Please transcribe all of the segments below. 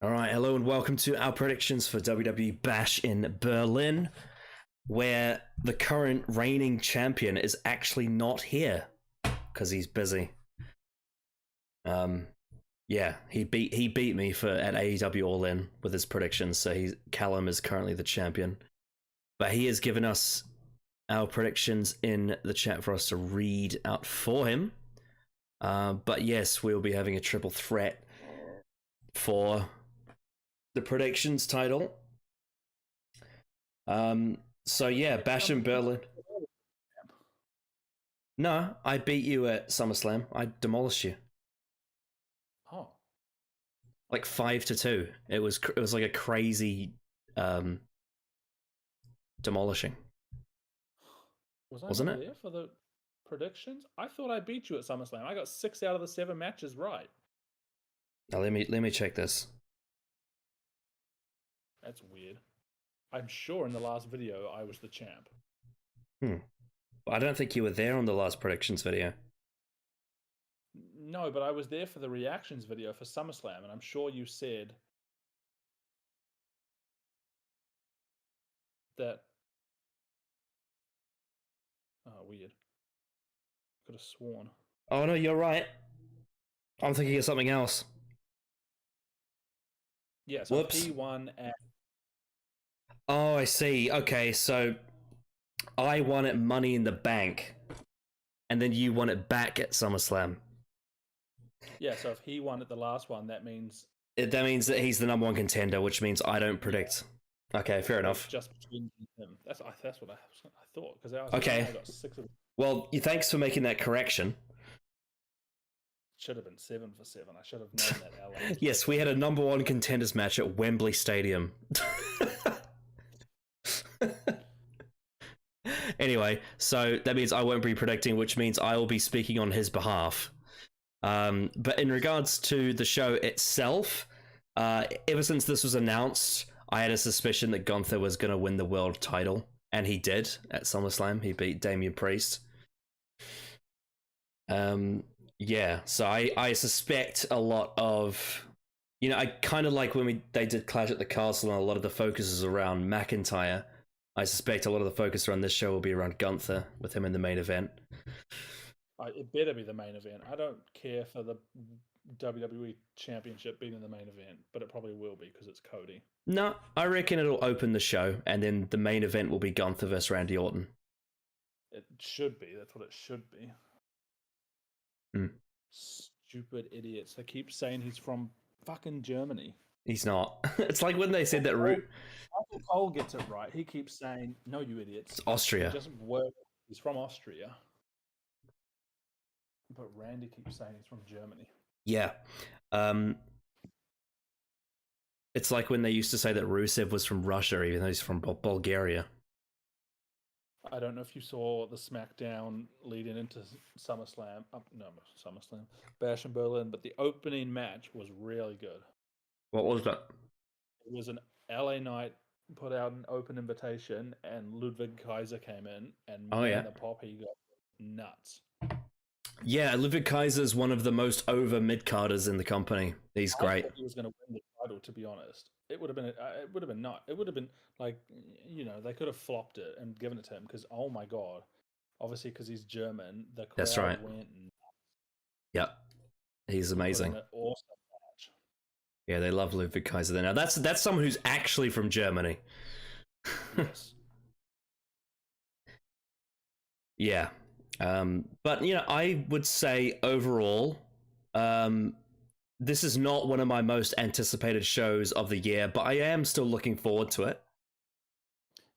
All right, hello and welcome to our predictions for WWE Bash in Berlin, where the current reigning champion is actually not here because he's busy. Yeah, he beat me at AEW All In with his predictions, so Callum is currently the champion, but he has given us our predictions in the chat for us to read out for him. But yes, we'll be having a triple threat for the predictions title. So yeah, Bash in Berlin. No, I beat you at SummerSlam. I demolished you. Oh, like 5-2. It was like a crazy demolishing. Wasn't it? There for the predictions? I thought I beat you at SummerSlam. I got 6 out of the 7 matches right. Now let me check this. That's weird. I'm sure in the last video I was the champ. I don't think you were there on the last predictions video. No, but I was there for the reactions video for SummerSlam, and I'm sure you said that. Oh, weird. Could have sworn. Oh no, you're right. I'm thinking of something else. Yeah, so Whoops. he won at. Oh, I see. Okay, so I won at Money in the Bank, and then you won it back at SummerSlam. Yeah, so if he won at the last one, that means that he's the number one contender, which means I don't predict. Okay, fair enough. Just between him. That's what I thought. Because okay. I got 6 of them. Well, thanks for making that correction. Should have been 7 for 7. I should have known that. LA. Yes, we had a number one contenders match at Wembley Stadium. Anyway, so that means I won't be predicting, which means I will be speaking on his behalf. But in regards to the show itself, ever since this was announced, I had a suspicion that Gunther was going to win the world title, and he did at SummerSlam. He beat Damian Priest. Yeah, so I suspect a lot of, I kind of like when they did Clash at the Castle, and a lot of the focus is around McIntyre. I suspect a lot of the focus around this show will be around Gunther, with him in the main event. It better be the main event. I don't care for the WWE Championship being in the main event, but it probably will be because it's Cody. No, I reckon it'll open the show, and then the main event will be Gunther versus Randy Orton. It should be. That's what it should be. Stupid idiots. They keep saying he's from fucking Germany. He's not. It's like when they said that Michael Cole gets it right. He keeps saying, "No, you idiots." It's Austria. It doesn't work. He's from Austria. But Randy keeps saying he's from Germany. Yeah. It's like when they used to say that Rusev was from Russia, even though he's from Bulgaria. I don't know if you saw the SmackDown leading into SummerSlam. SummerSlam. Bash in Berlin, but the opening match was really good. What was that? It was an LA Knight put out an open invitation, and Ludwig Kaiser came in, and the pop, he got nuts. Yeah, Ludwig Kaiser is one of the most over mid-carders in the company. He's great. He was going to win the title, to be honest. It would have been. It would have been not. It would have been like, they could have flopped it and given it to him because, oh my god, obviously because he's German, the crowd That's right. went. Yep, he's amazing. Awesome match. Yeah, they love Ludwig Kaiser there. Now that's someone who's actually from Germany. Yes. Yeah. But I would say overall, this is not one of my most anticipated shows of the year, but I am still looking forward to it.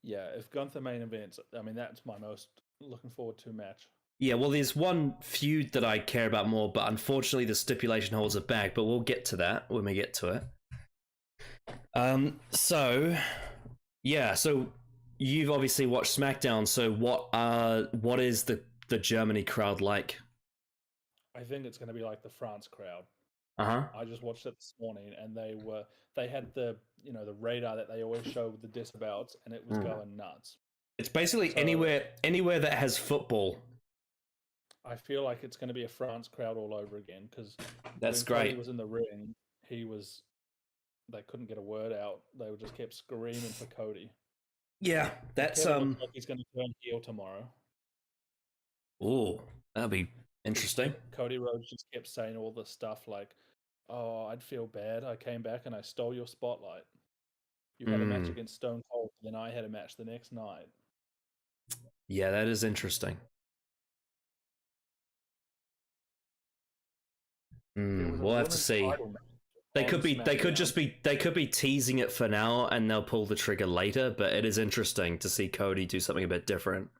Yeah, if Gunther main events, that's my most looking forward to match. Yeah, well, there's one feud that I care about more, but unfortunately the stipulation holds it back, but we'll get to that when we get to it. So you've obviously watched SmackDown, so what is the Germany crowd like? I think it's going to be like the France crowd. I just watched it this morning, and they had the the radar that they always show with the decibels, and it was going nuts. It's basically anywhere that has football. I feel like it's going to be a France crowd all over again because that's great. He was in the ring. He was they couldn't get a word out. They just kept screaming for Cody. Yeah, that's Kevin looks like he's going to turn heel tomorrow. Oh, that'll be interesting. Cody Rhodes just kept saying all this stuff like, "Oh, I'd feel bad. I came back and I stole your spotlight. You had a match against Stone Cold, then I had a match the next night." Yeah, that is interesting. We'll have to see. They could be teasing it for now, and they'll pull the trigger later. But it is interesting to see Cody do something a bit different.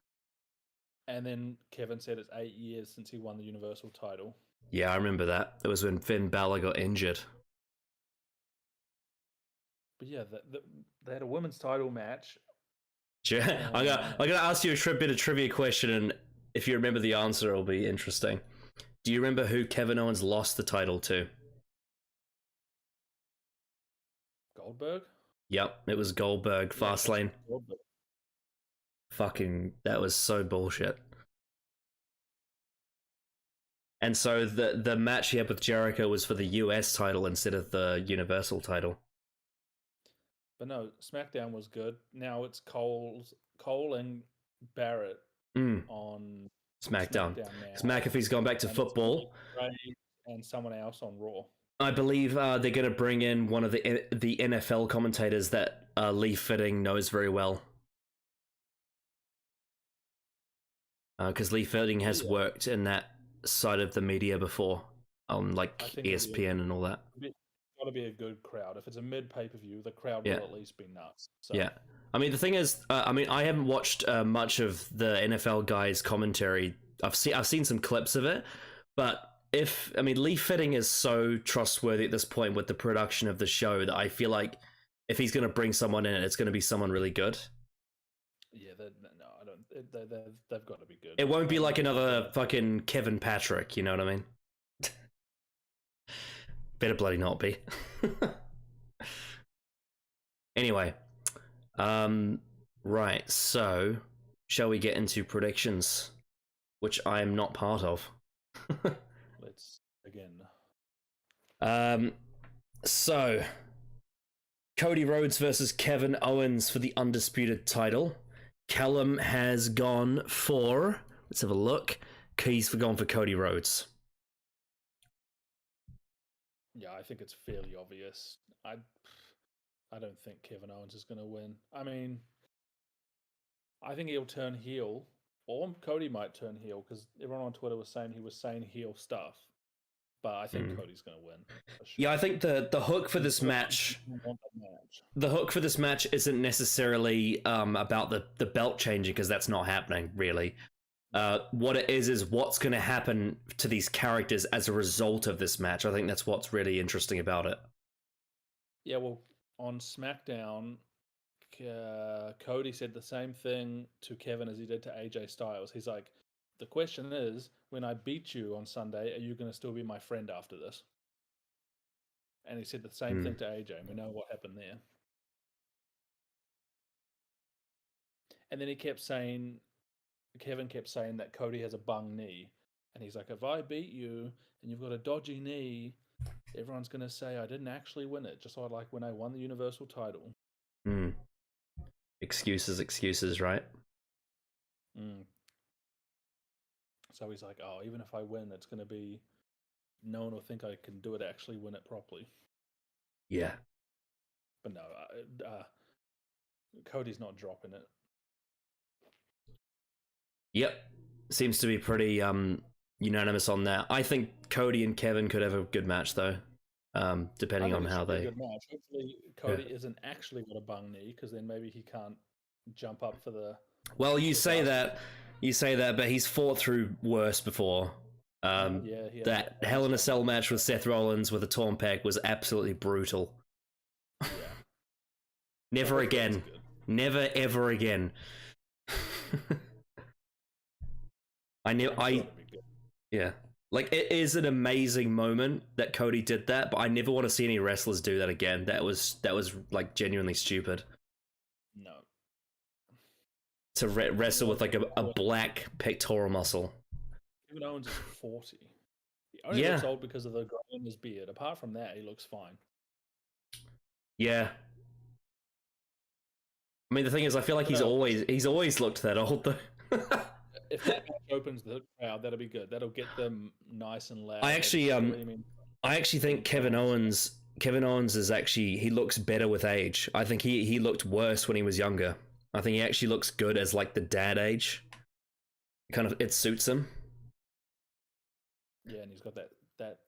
And then Kevin said it's 8 years since he won the Universal title. Yeah, I remember that. It was when Finn Balor got injured. But yeah, they had a women's title match. Sure. I'm gonna ask you a bit of trivia question, and if you remember the answer, it'll be interesting. Do you remember who Kevin Owens lost the title to? Goldberg? Yep, it was Goldberg, Fastlane. Goldberg. Fucking, that was so bullshit. And so the match he had with Jericho was for the US title instead of the Universal title. But no, SmackDown was good. Now it's Cole and Barrett on SmackDown. Because McAfee's gone back to football. And someone else on Raw. I believe they're going to bring in one of the NFL commentators that Lee Fitting knows very well. Because Lee Fitting has worked in that side of the media before, on like ESPN and all that. It's got to be a good crowd. If it's a mid pay-per-view, the crowd will at least be nuts. So. Yeah. I mean, the thing is, I haven't watched much of the NFL guys' commentary. I've seen some clips of it, but Lee Fitting is so trustworthy at this point with the production of the show that I feel like if he's going to bring someone in, it's going to be someone really good. Yeah, they've got to be good. It won't be like another fucking Kevin Patrick, you know what I mean? Better bloody not be. Anyway, right, so shall we get into predictions, which I am not part of? Let's begin. So Cody Rhodes versus Kevin Owens for the undisputed title. Callum has gone for, let's have a look. He's gone for Cody Rhodes. Yeah, I think it's fairly obvious. I don't think Kevin Owens is going to win. I mean, I think he'll turn heel, or Cody might turn heel, because everyone on Twitter was saying he was saying heel stuff. But I think Cody's going to win. For sure. Yeah, I think the hook for this match, the hook for this match isn't necessarily about the belt changing, because that's not happening really. What it is what's going to happen to these characters as a result of this match. I think that's what's really interesting about it. Yeah, well, on SmackDown, Cody said the same thing to Kevin as he did to AJ Styles. He's like, the question is, when I beat you on Sunday, are you going to still be my friend after this? And he said the same thing to AJ, and we know what happened there. And then Kevin kept saying that Cody has a bung knee. And he's like, if I beat you and you've got a dodgy knee, everyone's going to say I didn't actually win it, just like when I won the Universal title. Excuses, right? So he's like, oh, even if I win, it's going to be no one will think I can do it, actually win it properly. Yeah. But no, Cody's not dropping it. Yep. Seems to be pretty unanimous on that. I think Cody and Kevin could have a good match, though, depending on how they... Good match. Hopefully Cody isn't actually got a bung knee, because then maybe he can't jump up for the... Well, you say that, but he's fought through worse before. That Hell in a Cell match with Seth Rollins with a torn pec was absolutely brutal. Yeah. Never again. Never ever again. Yeah. Like, it is an amazing moment that Cody did that, but I never want to see any wrestlers do that again. That was like genuinely stupid. No. To wrestle with like a black pectoral muscle. Kevin Owens is 40. He only looks old because of the gray in his beard. Apart from that, he looks fine. Yeah. I mean, the thing is, I feel like he's always looked that old though. If that match opens the crowd, that'll be good. That'll get them nice and loud. I actually think Kevin Owens is actually, he looks better with age. I think he looked worse when he was younger. I think he actually looks good as like the dad age. Kind of, it suits him. Yeah, and he's got that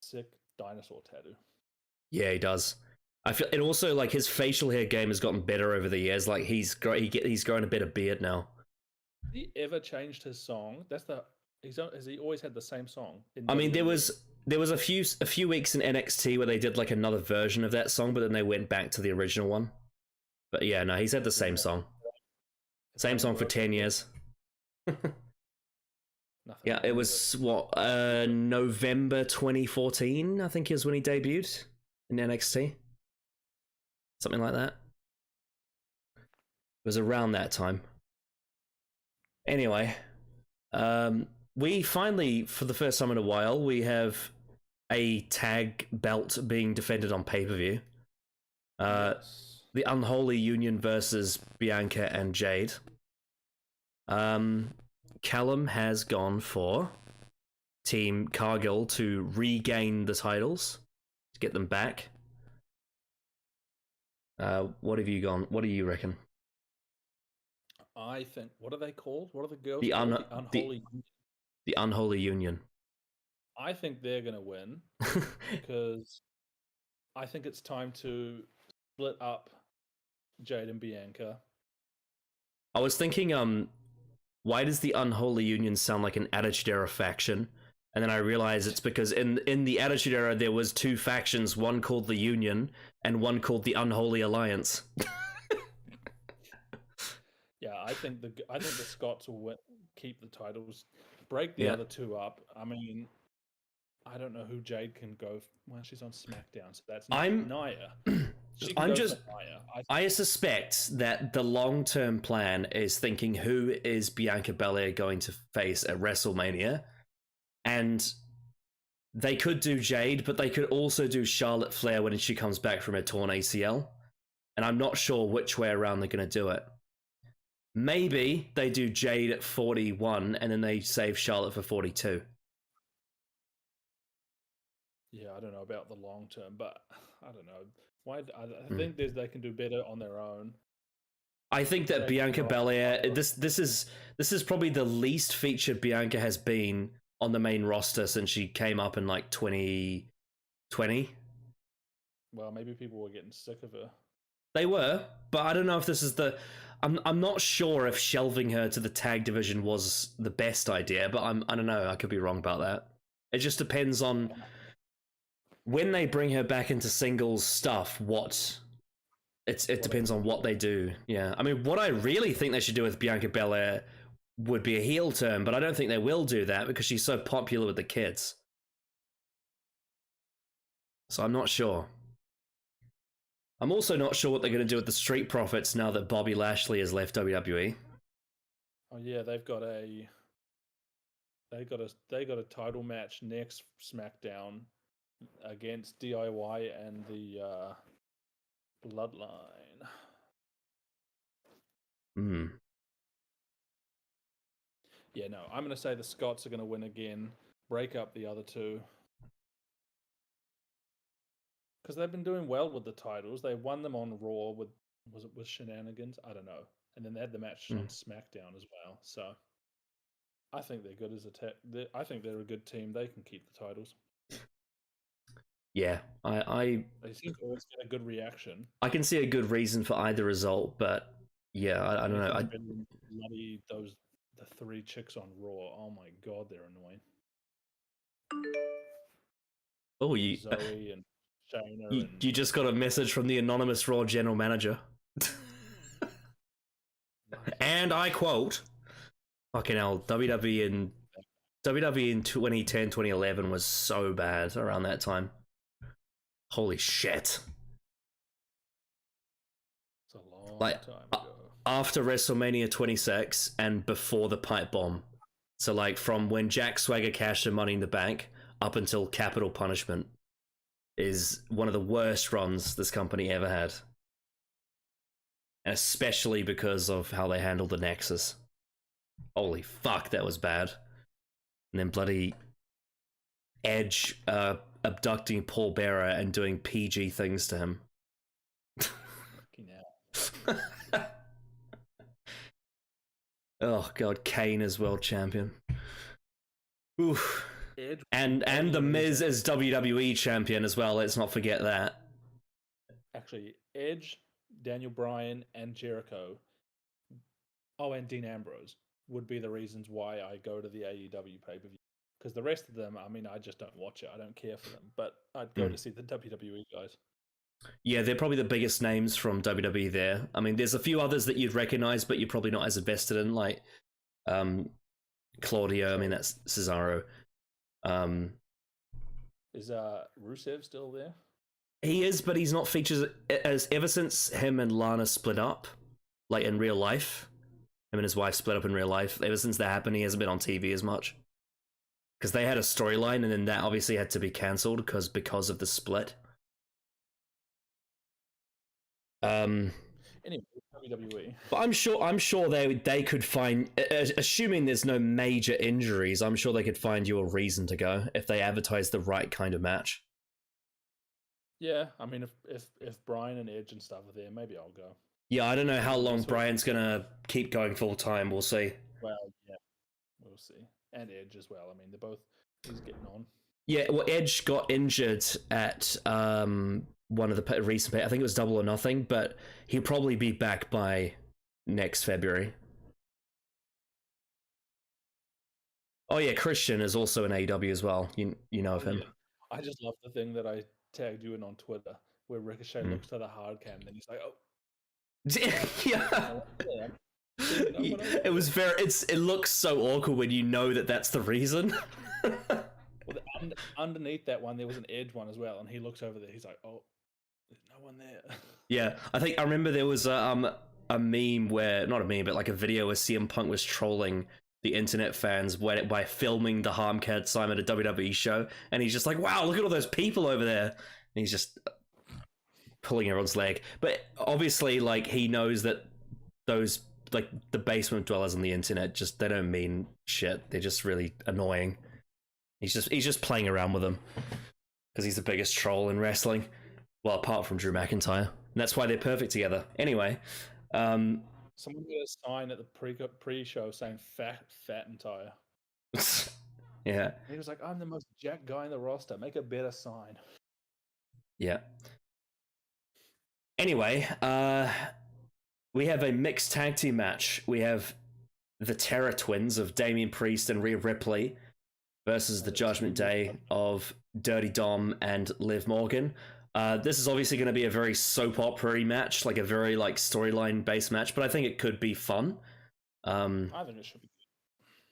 sick dinosaur tattoo. Yeah, he does. I feel, and also like his facial hair game has gotten better over the years. Like he's grown a better beard now. Has he ever changed his song? Has he always had the same song? I mean, there was a few weeks in NXT where they did like another version of that song, but then they went back to the original one. But yeah, no, he's had the same song. Same song for 10 years. Yeah, it was November 2014, I think is when he debuted in NXT. Something like that. It was around that time. Anyway, we finally, for the first time in a while, we have a tag belt being defended on pay-per-view. Yes. The Unholy Union versus Bianca and Jade. Callum has gone for Team Cargill to regain the titles, to get them back. What have you gone? What do you reckon? I think, what are they called? What are the girls The called? Unholy. The Unholy Union. I think they're going to win because I think it's time to split up Jade and Bianca. I was thinking, why does the Unholy Union sound like an Attitude Era faction? And then I realized it's because in the Attitude Era there was two factions, one called the Union and one called the Unholy Alliance. Yeah, I think the Scots will keep the titles, break the other two up. I mean, I don't know who Jade can go. Well, she's on SmackDown, so that's Nia. I suspect that the long-term plan is thinking, who is Bianca Belair going to face at WrestleMania? And they could do Jade, but they could also do Charlotte Flair when she comes back from her torn ACL. And I'm not sure which way around they're going to do it. Maybe they do Jade at 41 and then they save Charlotte for 42. Yeah, I don't know about the long term, but I don't know. I think they can do better on their own. I think that Bianca Belair, this is probably the least featured Bianca has been on the main roster since she came up in like 2020. Well, maybe people were getting sick of her. They were, but I don't know if this is the. I'm not sure if shelving her to the tag division was the best idea, but I don't know. I could be wrong about that. It just depends on when they bring her back into singles stuff. It depends on what they do. Yeah, I mean, what I really think they should do with Bianca Belair would be a heel turn, but I don't think they will do that because she's so popular with the kids. So I'm not sure. I'm also not sure what they're going to do with the Street Profits now that Bobby Lashley has left WWE. Oh yeah, they got a title match next SmackDown against DIY and the Bloodline. Yeah, no, I'm going to say the Scots are going to win again, break up the other two. Because they've been doing well with the titles. They won them on Raw with shenanigans? I don't know. And then they had the match on SmackDown as well. So I think they're good as I think they're a good team. They can keep the titles. Yeah, they seem to always get a good reaction. I can see a good reason for either result, but yeah, I don't know. Bloody the three chicks on Raw. Oh my god, they're annoying. Oh, Zoe and Shayna. You just got a message from the anonymous Raw general manager. And I quote, fucking hell, WWE in 2010, 2011 was so bad around that time. Holy shit. It's a long time ago. After WrestleMania 26 and before the pipe bomb. So like from when Jack Swagger cashed in Money in the Bank up until Capital Punishment. is one of the worst runs this company ever had. And especially because of how they handled the Nexus. Holy fuck, that was bad. And then bloody Edge abducting Paul Bearer and doing PG things to him. Oh god, Kane as world champion. Oof. And the Miz as WWE champion as well, let's not forget that. Actually, Edge, Daniel Bryan, and Jericho, and Dean Ambrose would be the reasons why I go to the AEW pay-per-view. Because the rest of them, I mean, I just don't watch it. I don't care for them. But I'd go to see the WWE guys. Yeah, they're probably the biggest names from WWE there. I mean, there's a few others that you'd recognize, but you're probably not as invested in, like Claudio. I mean, that's Cesaro. Is Rusev still there? He is, but he's not featured as ever since him and Lana split up, like in real life. Him and his wife split up in real life. Ever since that happened, he hasn't been on TV as much. Because they had a storyline, and then that obviously had to be cancelled because of the split. Anyway, WWE. But I'm sure they could find, assuming there's no major injuries, I'm sure they could find you a reason to go if they advertise the right kind of match. Yeah, I mean, if Bryan and Edge and stuff are there, maybe I'll go. Yeah, I don't know how long Bryan's gonna keep going full time. We'll see. Well, yeah, we'll see. And Edge as well. I mean, he's getting on. Yeah, well, Edge got injured at one of the recent, I think it was Double or Nothing, but he'll probably be back by next February. Oh yeah, Christian is also in AEW as well. You know of him. Yeah. I just love the thing that I tagged you in on Twitter, where Ricochet looks to the hard cam, and then he's like, "Oh, yeah." It was it looks so awkward when you know that that's the reason. Well, underneath that one, there was an Edge one as well, and he looks over there. He's like, "Oh, there's no one there." Yeah, I remember there was a meme where, not a meme, but like a video where CM Punk was trolling the internet fans by filming the Harmcad Simon at a WWE show, and he's just like, "Wow, look at all those people over there," and he's just pulling everyone's leg. But obviously, like, he knows that those, like, the basement dwellers on the internet, they don't mean shit. They're just really annoying. He's just playing around with them because he's the biggest troll in wrestling. Well, apart from Drew McIntyre, and that's why they're perfect together. Anyway, someone got a sign at the pre-show saying "fat entire." Yeah. And he was like, "I'm the most jacked guy in the roster. Make a better sign." Yeah. Anyway, we have a mixed tag team match. We have the Terror Twins of Damian Priest and Rhea Ripley versus the Judgment Day of Dirty Dom and Liv Morgan. This is obviously going to be a very soap opera-y match, like a very like storyline based match, but I think it could be fun. I think it should be good.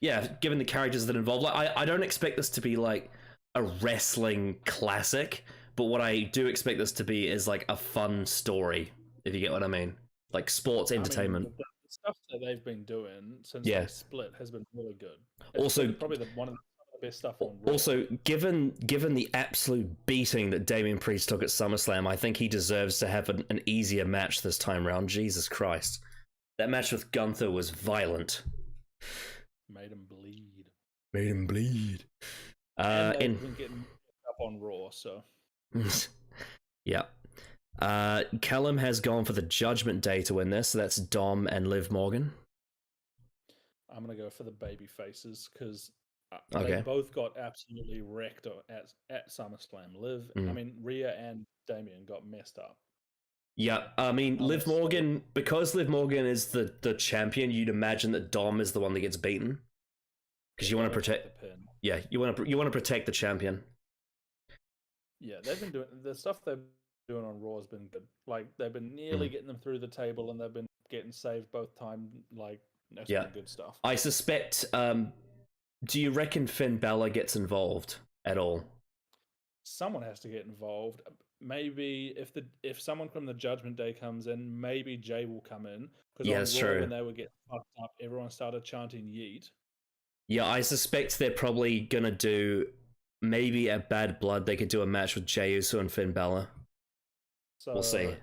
Yeah, given the characters that involve, like I don't expect this to be like a wrestling classic, but what I do expect this to be is like a fun story, if you get what I mean, like sports entertainment. The stuff that they've been doing since they split has been really good. It's also, probably one of the best stuff on Raw. Also, given the absolute beating that Damian Priest took at SummerSlam, I think he deserves to have an easier match this time around. Jesus Christ, that match with Gunther was violent. Made him bleed. And they've been getting up on Raw, so. Yeah. Callum has gone for the Judgment Day to win this, so that's Dom and Liv Morgan. I'm going to go for the baby faces, because they both got absolutely wrecked at SummerSlam. Rhea and Damian got messed up. Yeah, I mean, Liv Morgan, because Liv Morgan is the champion, you'd imagine that Dom is the one that gets beaten. Because you want to protect the pin. Yeah, you want to protect the champion. Yeah, they've been doing the stuff they've been doing on Raw has been good. Like, they've been nearly getting them through the table, and they've been getting saved both times. Like, that's been good stuff. I suspect. Do you reckon Finn Balor gets involved at all? Someone has to get involved. Maybe if someone from the Judgment Day comes in, maybe Jay will come in. Because that's true. When they would get fucked up, everyone started chanting "Yeet." Yeah, I suspect they're probably gonna do maybe at Bad Blood they could do a match with Jey Uso and Finn Balor. So We'll see.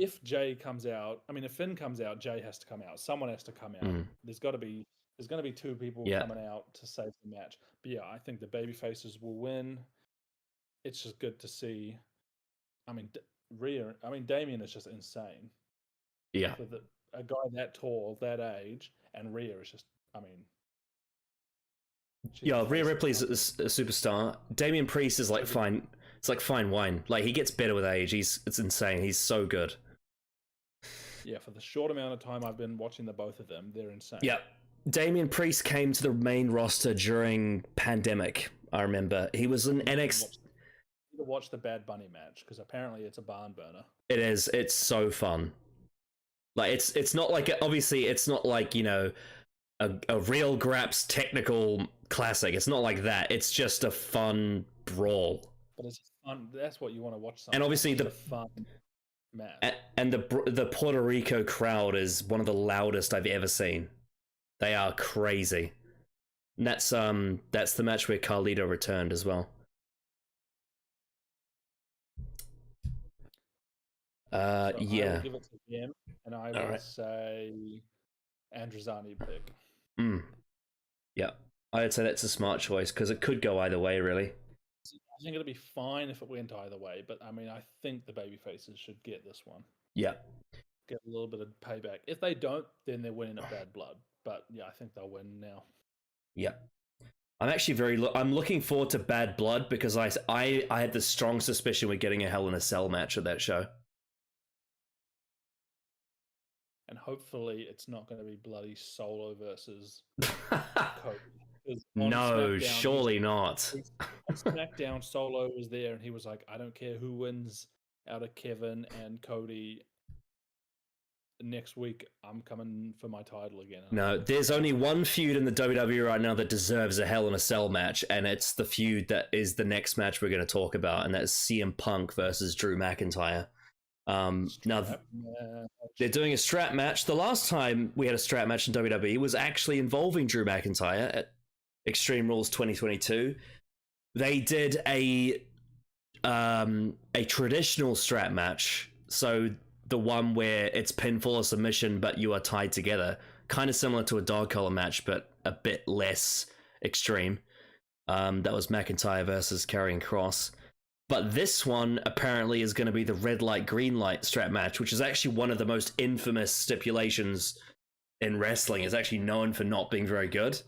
if Jey comes out, I mean, if Finn comes out, Jey has to come out. Someone has to come out. There's going to be two people coming out to save the match. But yeah, I think the baby faces will win. It's just good to see. I mean, Damien is just insane. Yeah. With a guy that tall, that age, and Rhea is just, I mean. Yeah, Rhea Ripley's a superstar. Damian Priest is like fine. It's like fine wine. Like, he gets better with age. It's insane. He's so good. Yeah, for the short amount of time I've been watching the both of them, they're insane. Yeah. Damian Priest came to the main roster during pandemic, I remember. He was in NXT. To watch the Bad Bunny match, because apparently it's a barn burner. It is. It's so fun. Like, it's not like, obviously, it's not like, you know, a real Graps technical classic. It's not like that. It's just a fun brawl. But it's fun. That's what you want to watch. And obviously the fun match. And the Puerto Rico crowd is one of the loudest I've ever seen. They are crazy. And that's the match where Carlito returned as well. So yeah. I will give it to him, and I will say Androzani pick. Yeah, I'd say that's a smart choice because it could go either way, really. I think it'll be fine if it went either way, but I mean, I think the babyfaces should get this one. Yeah. Get a little bit of payback. If they don't, then they're winning at Bad Blood. But yeah, I think they'll win now. Yeah. I'm actually I'm looking forward to Bad Blood because I had the strong suspicion we're getting a Hell in a Cell match at that show. And hopefully it's not going to be bloody Solo versus Cody. No, surely not. On SmackDown, Solo was there and he was like, I don't care who wins out of Kevin and Cody. Next week, I'm coming for my title again. No, there's only one feud in the WWE right now that deserves a Hell in a Cell match, and it's the feud that is the next match we're going to talk about, and that's CM Punk versus Drew McIntyre. Now, they're doing a strap match. The last time we had a strap match in WWE was actually involving Drew McIntyre at Extreme Rules 2022. They did a traditional strap match, so the one where it's pinfall or submission, but you are tied together, kind of similar to a dog collar match, but a bit less extreme. That was McIntyre versus Karrion Kross. But this one apparently is going to be the red light, green light strap match, which is actually one of the most infamous stipulations in wrestling. It's actually known for not being very good.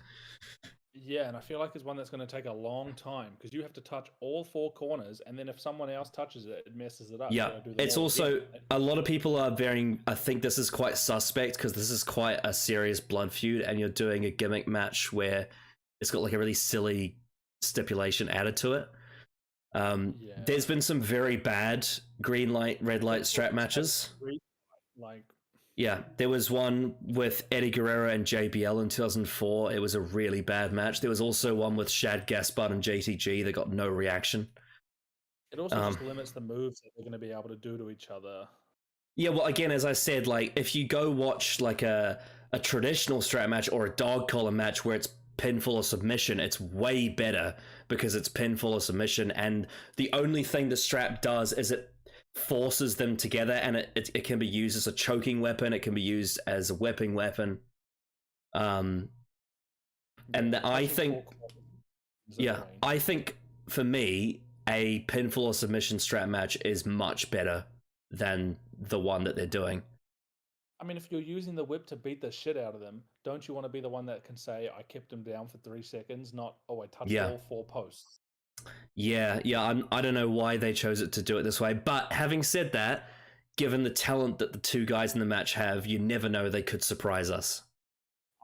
Yeah, and I feel like it's one that's going to take a long time because you have to touch all four corners, and then if someone else touches it, it messes it up. Yeah, it's also, a lot of people are I think this is quite suspect because this is quite a serious blood feud, and you're doing a gimmick match where it's got like a really silly stipulation added to it. There's been some very bad green light, red light strap matches. Yeah, there was one with Eddie Guerrero and JBL in 2004. It was a really bad match. There was also one with Shad Gaspard and JTG that got no reaction. It also just limits the moves that they're going to be able to do to each other. Yeah, well, again, as I said, like if you go watch like a traditional strap match or a dog collar match where it's pinfall or submission, it's way better because it's pinfall or submission, and the only thing the strap does is it forces them together, and it can be used as a choking weapon, it can be used as a whipping weapon. And I think for me a pinfall or submission strap match is much better than the one that they're doing. I mean, if you're using the whip to beat the shit out of them, don't you want to be the one that can say, I kept him down for 3 seconds, not, I touched all 4 posts? Yeah, I don't know why they chose it to do it this way, but having said that, given the talent that the two guys in the match have, you never know, they could surprise us.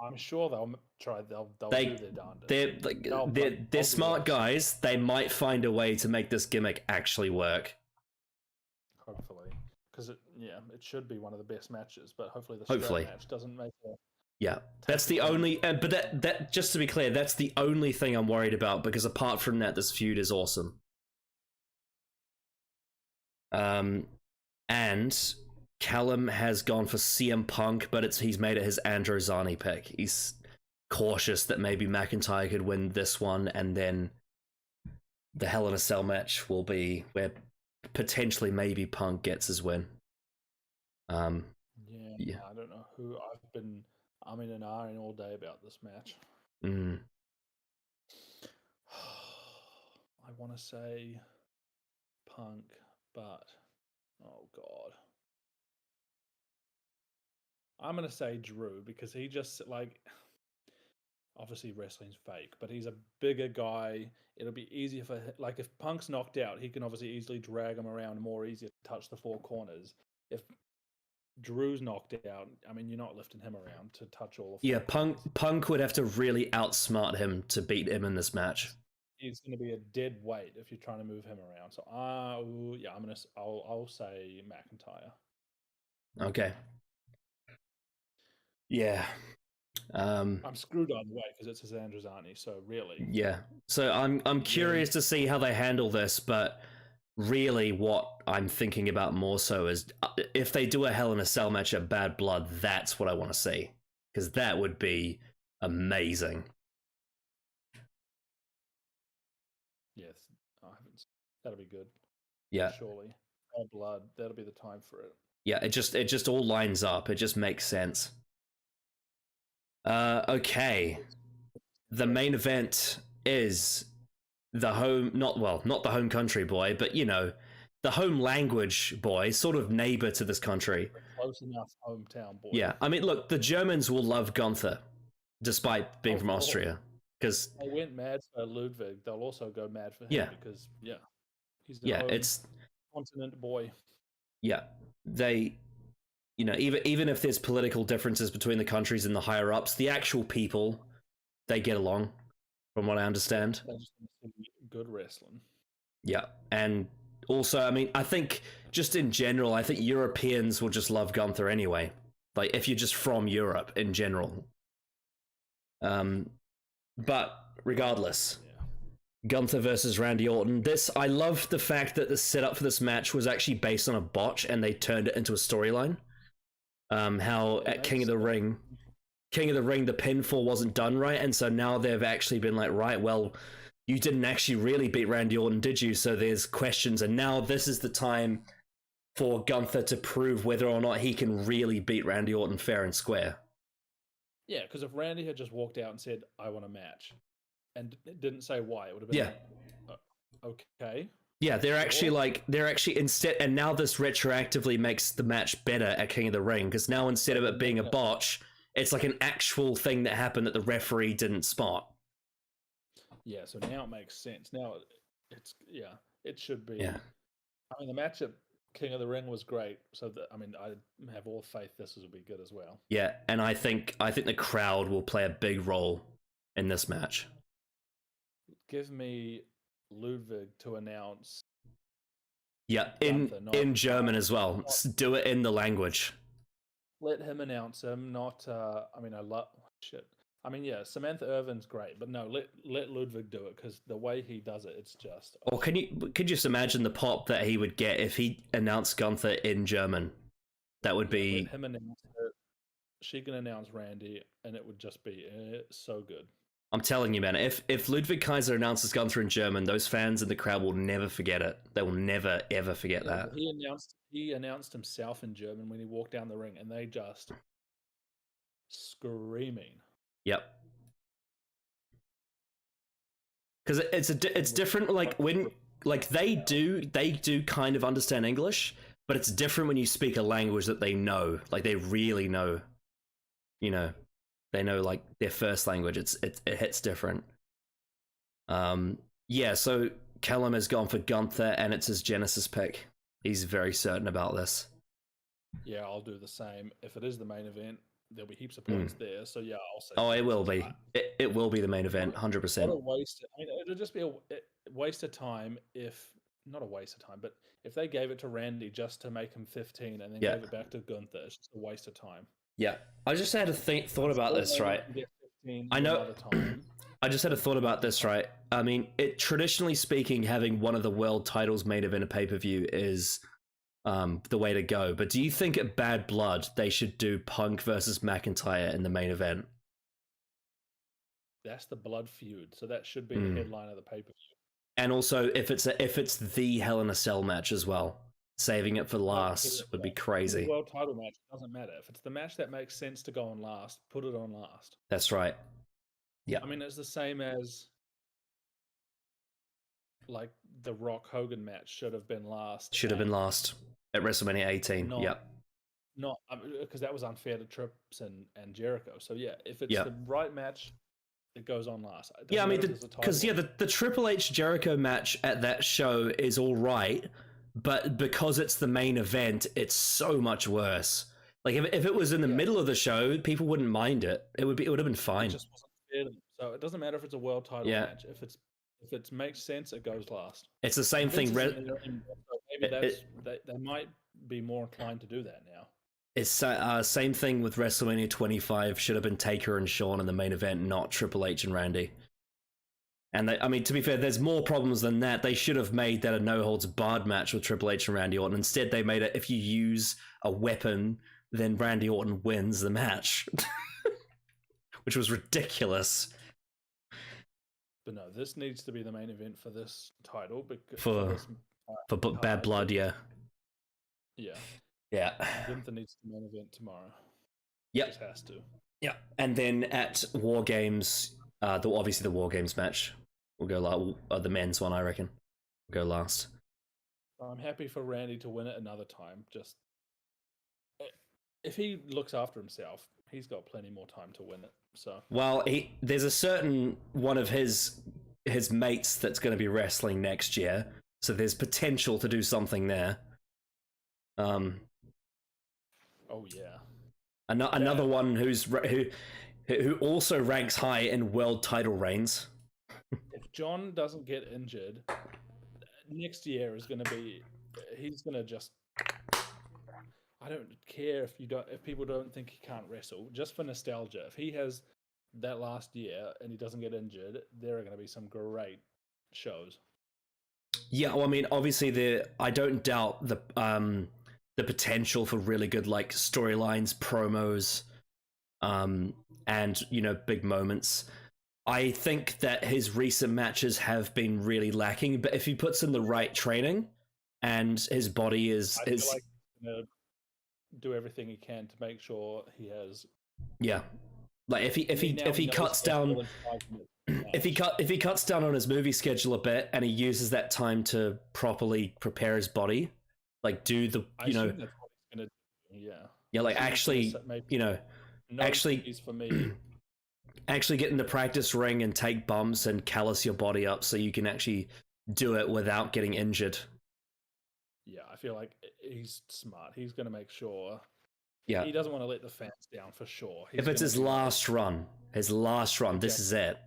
I'm sure they'll try. They'll do their darndest. They're smart guys. They might find a way to make this gimmick actually work. Hopefully, because it should be one of the best matches. But hopefully the strap match doesn't make it. Yeah, that's the only. But that just to be clear, that's the only thing I'm worried about, because apart from that, this feud is awesome. And Callum has gone for CM Punk, but he's made it his Androzani pick. He's cautious that maybe McIntyre could win this one, and then the Hell in a Cell match will be where potentially maybe Punk gets his win. Yeah, I don't know who I'm in an iron all day about this match. Mm. I want to say Punk, but oh god, I'm gonna say Drew because he just like obviously wrestling's fake, but he's a bigger guy. It'll be easier for like if Punk's knocked out, he can obviously easily drag him around more easier to touch the four corners. If Drew's knocked out, I mean, you're not lifting him around to touch all of Yeah, Punk would have to really outsmart him to beat him in this match. He's going to be a dead weight if you're trying to move him around. So, yeah, I'll say McIntyre. Okay. Yeah. I'm screwed either way because it's his Androzani. So really, yeah. So I'm curious to see how they handle this, but really what I'm thinking about more so is if they do a Hell in a Cell match at Bad Blood, that's what I want to see, because that would be amazing. yes, that'll be good. Yeah, surely. Bad Blood, that'll be the time for it. yeah. It just all lines up. It just makes sense. Okay. The main event is the home, not the home country boy, but the home language boy, sort of neighbor to this country. Close enough hometown boy. Yeah, I mean, look, the Germans will love Gunther, despite being from Austria, because they went mad for Ludwig. They'll also go mad for him because he's the home continent boy. Yeah, they, even if there's political differences between the countries and the higher ups, the actual people, they get along, from what I understand. They just want to see good wrestling. Yeah, and also, I mean, I think just in general, I think Europeans will just love Gunther anyway. Like, if you're just from Europe in general. But regardless, Gunther versus Randy Orton. I love the fact that the setup for this match was actually based on a botch and they turned it into a storyline. How at King of the Ring, the pinfall wasn't done right, and so now they've actually been like, right, well, you didn't actually really beat Randy Orton, did you? So there's questions, and now this is the time for Gunther to prove whether or not he can really beat Randy Orton fair and square. Yeah, because if Randy had just walked out and said, I want a match, and didn't say why, it would have been okay. Yeah, they're actually instead, and now this retroactively makes the match better at King of the Ring, because now instead of it being a botch, it's like an actual thing that happened that the referee didn't spot. Yeah, so now it makes sense. Now it should be. Yeah. I mean, the match at King of the Ring was great, so I have all faith this will be good as well. Yeah, and I think the crowd will play a big role in this match. Give me Ludwig to announce. Yeah, in German as well. Do it in the language. Let him announce him, not. I love shit. I mean, yeah, Samantha Irvin's great, but no, let Ludwig do it because the way he does it, it's just. Or could you just imagine the pop that he would get if he announced Gunther in German? That would be. Let him announce it. She can announce Randy, and it would just be so good. I'm telling you, man. If Ludwig Kaiser announces Gunther in German, those fans in the crowd will never forget it. They will never ever forget that. He announced himself in German when he walked down the ring, and they just screaming. Yep. Because it's different. Like when they do kind of understand English, but it's different when you speak a language that they know. Like they really know. They know like their first language. It hits different. Yeah. So Callum has gone for Gunther, and it's his Genesis pick. He's very certain about this. Yeah, I'll do the same. If it is the main event, there'll be heaps of points there. So yeah, I'll say. Oh, it will be. It will be the main event, 100%. What a waste! It'll just be a waste of time not a waste of time, but if they gave it to Randy just to make him 15 and then gave it back to Gunther, it's just a waste of time. Yeah, I just had a thought about this, right? I know. I just had a thought about this, right? I mean, traditionally speaking, having one of the world titles main event a pay-per-view is the way to go. But do you think at Bad Blood they should do Punk versus McIntyre in the main event? That's the blood feud, so that should be the headline of the pay-per-view. And also, if it's the Hell in a Cell match as well, saving it for last would be crazy. The world title match doesn't matter. If it's the match that makes sense to go on last, put it on last. That's right. Yeah. I mean, it's the same as like the Rock Hogan match should have been last. Should have been last at WrestleMania 18. Yep. Not because that was unfair to Trips and Jericho. So yeah, if it's the right match, it goes on last. Yeah, I mean, because the Triple H Jericho match at that show is all right, but because it's the main event, it's so much worse. Like if it was in the middle of the show, people wouldn't mind it. It would have been fine. It just wasn't fair to them. So it doesn't matter if it's a world title match. If it makes sense, it goes last. It's the same thing. Maybe they might be more inclined to do that now. It's same thing with WrestleMania 25. Should have been Taker and Shawn in the main event, not Triple H and Randy. And I mean, to be fair, there's more problems than that. They should have made that a no-holds-barred match with Triple H and Randy Orton. Instead, they made it if you use a weapon, then Randy Orton wins the match, which was ridiculous. But no, this needs to be the main event for this title. For Bad Blood, yeah. Yeah. Yeah. Gunther needs the main event tomorrow. Yep. Just has to. Yeah. And then at War Games, obviously the War Games match will go the men's one, I reckon, will go last. I'm happy for Randy to win it another time. Just if he looks after himself, he's got plenty more time to win it. So well, there's a certain one of his mates that's going to be wrestling next year, so there's potential to do something there. Oh yeah. Another one who also ranks high in world title reigns. If John doesn't get injured, next year is going to be. He's going to just. I don't care if people don't think he can't wrestle. Just for nostalgia, if he has that last year and he doesn't get injured, there are going to be some great shows. Yeah, well, I mean, obviously I don't doubt the potential for really good like storylines, promos, and big moments. I think that his recent matches have been really lacking, but if he puts in the right training and his body is I feel like he's gonna do everything he can to make sure he has. Yeah, like if he cuts down. If he cuts down on his movie schedule a bit and he uses that time to properly prepare his body, like do the that's what he's gonna do. Yeah, like actually actually for me. Actually get in the practice ring and take bumps and callus your body up so you can actually do it without getting injured. Yeah, I feel like he's smart. He's going to make sure. Yeah, he doesn't want to let the fans down for sure. If it's his last run, this is it.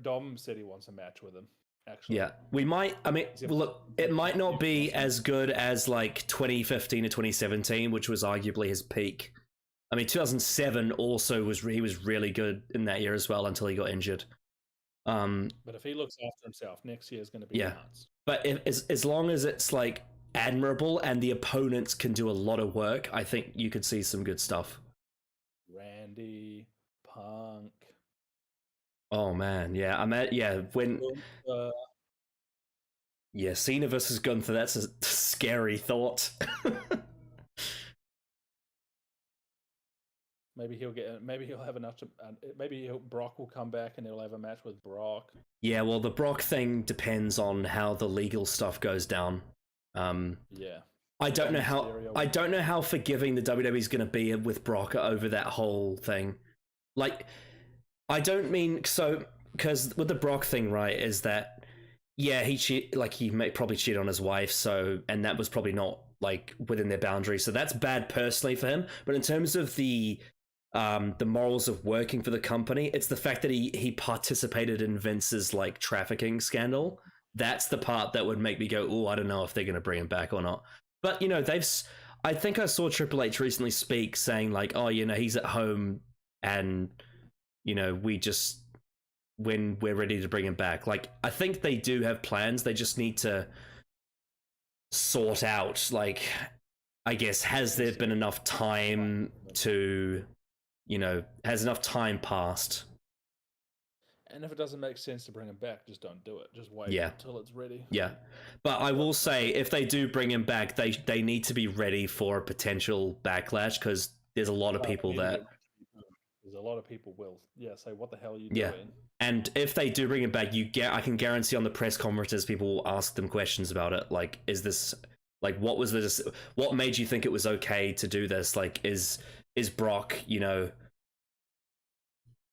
Dom said he wants a match with him. Actually, yeah, we might. I mean, look, it might not be as good as like 2015 to 2017, which was arguably his peak. I mean, 2007 also he was really good in that year as well until he got injured. But if he looks after himself, next year is going to be nuts. But as long as it's like admirable and the opponents can do a lot of work, I think you could see some good stuff. Randy, Punk. Oh man, yeah, Cena versus Gunther. That's a scary thought. Maybe he'll have enough to. Maybe Brock will come back and he'll have a match with Brock. Yeah, well, the Brock thing depends on how the legal stuff goes down. Yeah. I don't know how forgiving the WWE is going to be with Brock over that whole thing. Like, I don't mean so because with the Brock thing, right? Is that he may probably cheat on his wife, and that was probably not like within their boundaries. So that's bad personally for him. But in terms of the morals of working for the company, it's the fact that he participated in Vince's like trafficking scandal. That's the part that would make me go, oh, I don't know if they're going to bring him back or not. But I think I saw Triple H recently speak saying like, oh, he's at home and when we're ready to bring him back. Like, I think they do have plans. They just need to sort out, like, I guess, has there been enough time to, has enough time passed? And if it doesn't make sense to bring him back, just don't do it. Just wait until it's ready. Yeah. But I will say, if they do bring him back, they need to be ready for a potential backlash, because there's a lot of people that... There's a lot of people will say, what the hell are you doing? And if they do bring him back, I can guarantee on the press conferences people will ask them questions about it. Like, is this... Like, what was this? What made you think it was okay to do this? Like, is Brock, you know...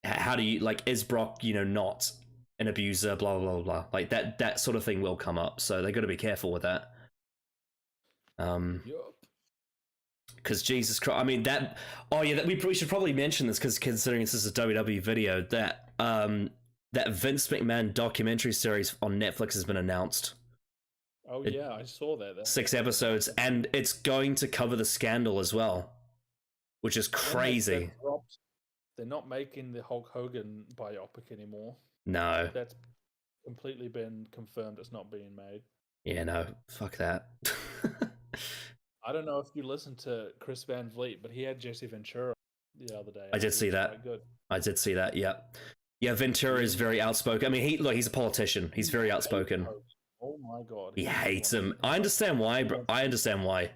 How do you... Like, is Brock, you know, not an abuser? Blah, blah, blah, blah. Like, that sort of thing will come up. So they got to be careful with that. Because Jesus Christ, I mean that. Oh yeah, we should probably mention this, because considering this is a WWE video, that that Vince McMahon documentary series on Netflix has been announced. Oh yeah, I saw that. 6 episodes, and it's going to cover the scandal as well, which is crazy. They're not making the Hulk Hogan biopic anymore. No, that's completely been confirmed. It's not being made. Yeah, no, fuck that. I don't know if you listened to Chris Van Vliet, but he had Jesse Ventura the other day. I did see that. Good. I did see that. Yeah, yeah. Ventura is very outspoken. I mean, he's a politician. He's very outspoken. Oh my god, he hates him. I understand why, bro. I understand why.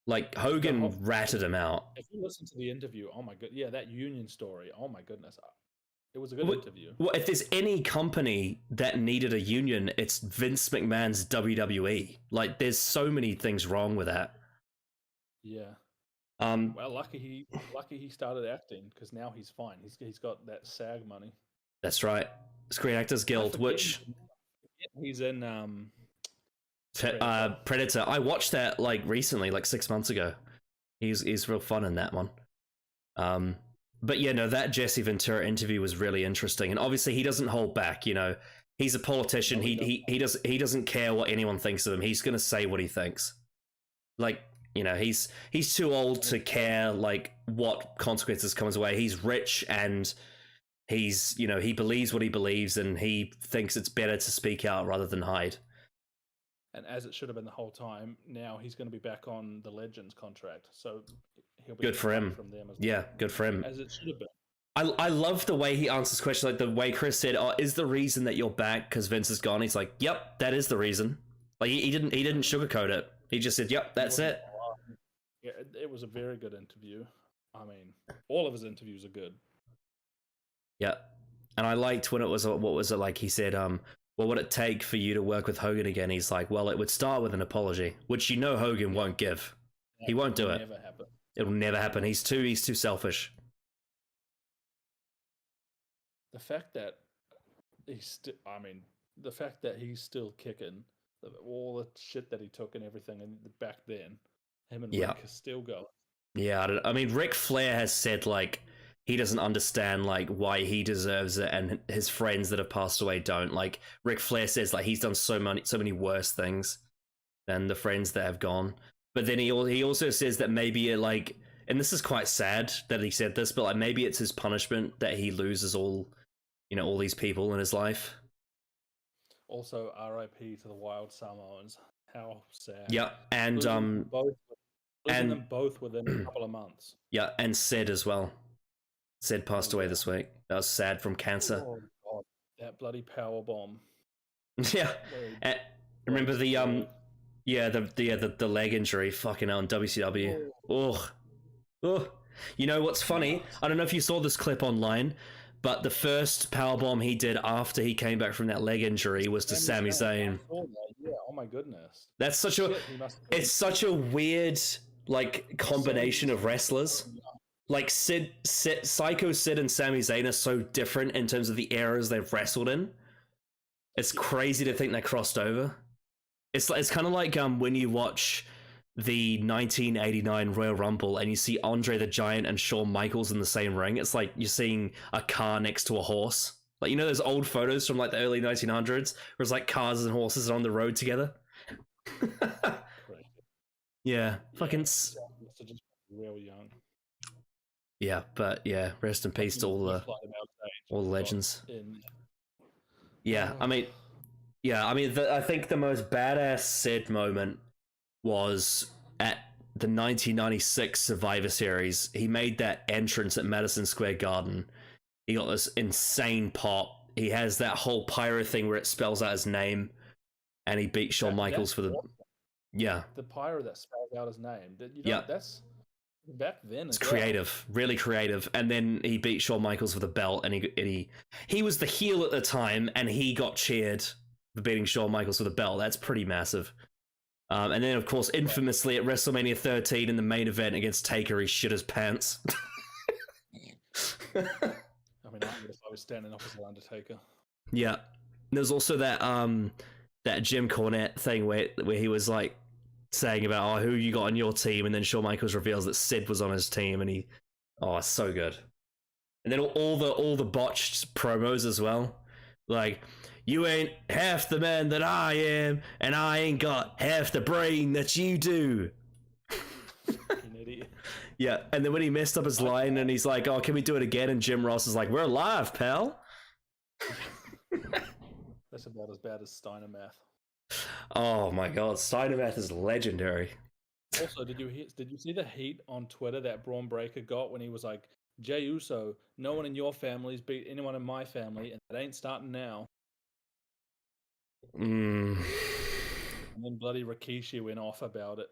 Like, Hogan ratted him out. If you listen to the interview, oh my god, yeah, that union story. Oh my goodness, it was a good interview. Well, if there's any company that needed a union, it's Vince McMahon's WWE. Like, there's so many things wrong with that. Yeah. Well, lucky he started acting, because now he's fine. He's got that SAG money. That's right. Screen Actors Guild, which he's in Predator. I watched that like recently, like 6 months ago. He's real fun in that one. But yeah, no, that Jesse Ventura interview was really interesting, and obviously he doesn't hold back. You know, he's a politician. He doesn't care what anyone thinks of him. He's gonna say what he thinks. Like, you know, he's too old to care like what consequences come his way. He's rich, and he's, you know, he believes what he believes, and he thinks it's better to speak out rather than hide. And as it should have been the whole time, now he's going to be back on the Legends contract, so he'll be good for him. From them as well. Good for him. As it should have been. I love the way he answers questions, like the way Chris said, "Oh, is the reason that you're back because Vince is gone?" He's like, "Yep, that is the reason." Like he didn't sugarcoat it. He just said, "Yep, that's it." Yeah, it was a very good interview. I mean, all of his interviews are good. Yeah, and I liked when it was, what was it like? He said, "What would it take for you to work with Hogan again?" He's like, "Well, it would start with an apology," which you know Hogan won't give. He won't do it. Never happen. It'll never happen. He's too selfish. The fact that the fact that he's still kicking, all the shit that he took and everything, and back then, him and Rick are still going. Yeah, I mean, Ric Flair has said like he doesn't understand like why he deserves it, and his friends that have passed away don't. Like Ric Flair says like he's done so many worse things than the friends that have gone. But then he also says that maybe it like, and this is quite sad that he said this, but like maybe it's his punishment that he loses all these people in his life. Also, R.I.P. to the Wild Samoans. How sad. Yeah, and losing them both within a couple of months. Yeah, and Sid as well. Sid passed away this week. That was sad, from cancer. Oh god, that bloody power bomb. Yeah, and remember the the leg injury, fucking hell, in WCW. Oh. You know what's funny? I don't know if you saw this clip online, but the first powerbomb he did after he came back from that leg injury was to Sami Zayn. Yeah, oh my goodness. That's such such a weird like combination of wrestlers. Like Psycho Sid and Sami Zayn are so different in terms of the eras they've wrestled in. It's crazy to think they crossed over. It's kind of like when you watch the 1989 Royal Rumble and you see Andre the Giant and Shawn Michaels in the same ring. It's like you're seeing a car next to a horse. Like, you know those old photos from like the early 1900s where it's like cars and horses are on the road together? Yeah, fucking... So just real young. Yeah, but yeah, rest in peace to all the legends. Yeah, I mean, I think the most badass Sid moment was at the 1996 Survivor Series. He made that entrance at Madison Square Garden. He got this insane pop. he has that whole pyro thing where it spells out his name, and he beat Shawn Michaels for the awesome. yeah. The pyro that spells out his name. Yeah. That's back then. It's creative, really creative. And then he beat Shawn Michaels for the belt, and he was the heel at the time, and he got cheered for beating Shawn Michaels for the belt. That's pretty massive. And then, of course, infamously at WrestleMania 13 in the main event against Taker, he shit his pants. I mean, if I was standing opposite Undertaker. Yeah. There's also that Jim Cornette thing where he was like saying about who you got on your team, and then Shawn Michaels reveals that Sid was on his team, and it's so good. And then all the botched promos as well, like, you ain't half the man that I am, and I ain't got half the brain that you do. Fucking idiot. Yeah, and then when he messed up his line, and he's like, "Oh, can we do it again?" and Jim Ross is like, "We're live, pal." That's about as bad as Steiner Math. Oh my god, Steiner Math is legendary. Also, did you see the heat on Twitter that Braun Breaker got when he was like, "Jey Uso, no one in your family's beat anyone in my family, and it ain't starting now." And then bloody Rikishi went off about it.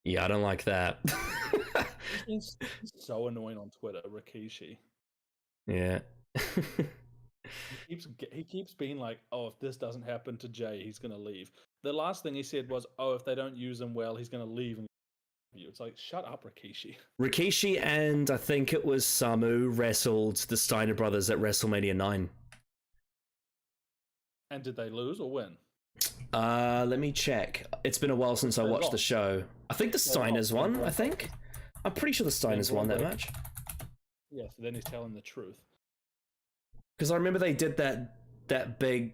Yeah, I don't like that. He's so annoying on Twitter, Rikishi. Yeah. He keeps being like, "Oh, if this doesn't happen to Jay, he's gonna leave." The last thing he said was, "Oh, if they don't use him well, he's gonna leave." And it's like, shut up, Rikishi. Rikishi and I think it was Samu wrestled the Steiner brothers at WrestleMania 9. And did they lose or win? Let me check. It's been a while since I watched the show. I think the Steiners won, I think. I'm pretty sure the Steiners won that match. Yeah, so then he's telling the truth. Because I remember they did that big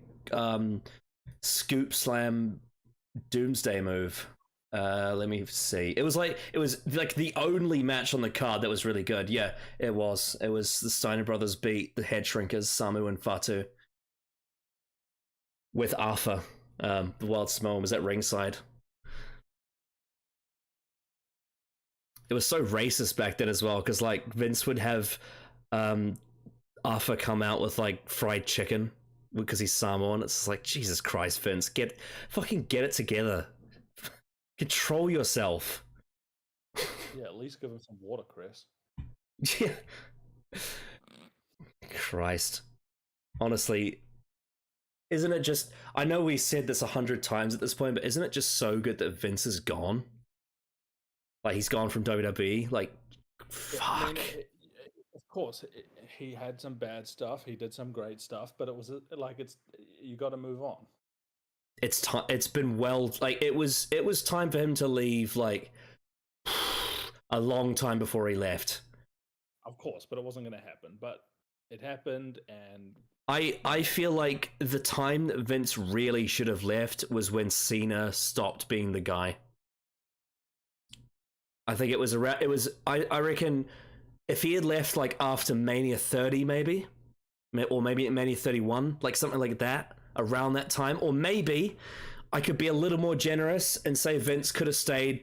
scoop slam doomsday move. Let me see. It was like the only match on the card that was really good. Yeah, it was. It was the Steiner brothers beat the Head Shrinkers, Samu and Fatu, with Arthur. The Wild Samoan was at ringside. It was so racist back then as well, because like Vince would have Arthur come out with like fried chicken because he's Samoan. It's like, Jesus Christ, Vince, get it together. Control yourself. Yeah, at least give him some watercress. Yeah. Christ. Honestly, isn't it just... I know we said this 100 times at this point, but isn't it just so good that Vince is gone? Like, he's gone from WWE? Like, fuck. I mean, of course, he had some bad stuff. He did some great stuff, but it was like, you got to move on. It's been well... Like, it was time for him to leave, like, a long time before he left. Of course, but it wasn't going to happen. But it happened, and... I feel like the time that Vince really should have left was when Cena stopped being the guy. I think it was around... It was... I reckon if he had left, like, after Mania 30, maybe, or maybe at Mania 31, like, something like that, around that time, or maybe I could be a little more generous and say Vince could have stayed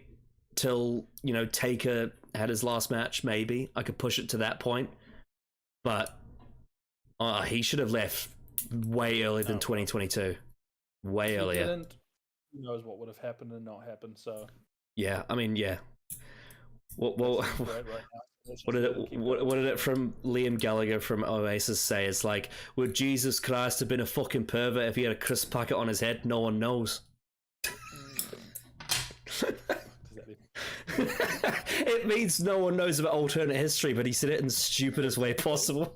till, you know, Taker had his last match, maybe. I could push it to that point. But he should have left way earlier than 2022. Way earlier. Didn't. Who knows what would have happened and not happened, so... Yeah, I mean, yeah. Well, what did it from Liam Gallagher from Oasis say? It's like, would Jesus Christ have been a fucking pervert if he had a crisp packet on his head? No one knows. It means no one knows about alternate history, but he said it in the stupidest way possible.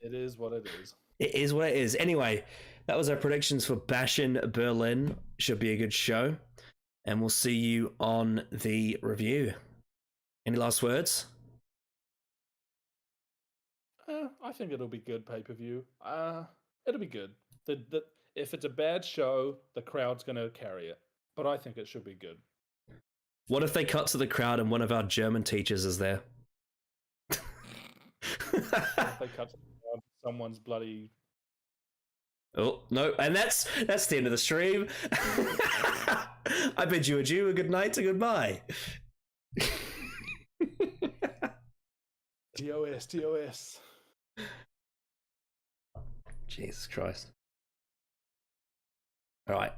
It is what it is. It is what it is. Anyway, that was our predictions for Bash in Berlin. Should be a good show. And we'll see you on the review. Any last words? I think it'll be good pay-per-view. It'll be good. If it's a bad show, the crowd's going to carry it. But I think it should be good. What if they cut to the crowd and one of our German teachers is there? If they cut to the crowd, someone's bloody... Oh, no. And that's the end of the stream. I bid you adieu, a good night, a goodbye. TOS. Jesus Christ. All right.